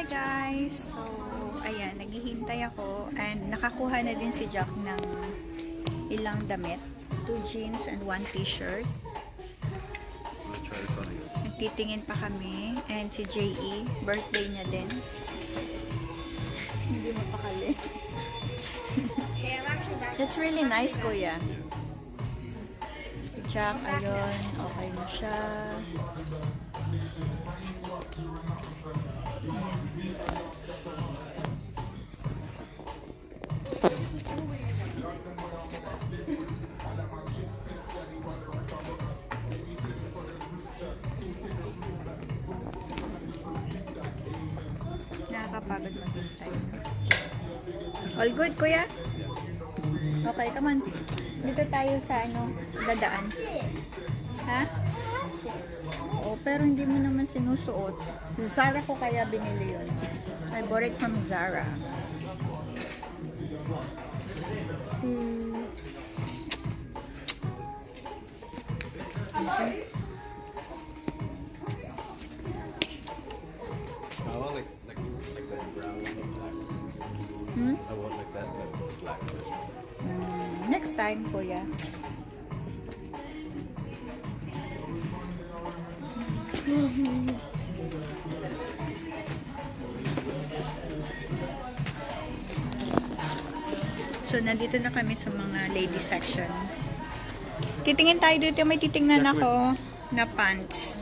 Hi guys! So, ayan, naghihintay ako and nakakuha na din si Jack ng ilang damit. 2 jeans and 1 t-shirt. Nagtitingin pa kami and si J.E. birthday niya din. Hindi mapakali. That's really nice, kuya. Si Jack, ayun, okay na siya. Nakakapagod maghintay. All good, kuya? Okay, come on. Dito tayo sa dadaan. Ha? Oo, pero hindi mo naman sinusuot. Zara ko kaya binili yun. I bought it from Zara. Okay. I want like that brown and black. I want like that black. Next time, kuya. So, nandito na kami sa mga ladies section. Titingin tayo dito. May titingnan ako na pants.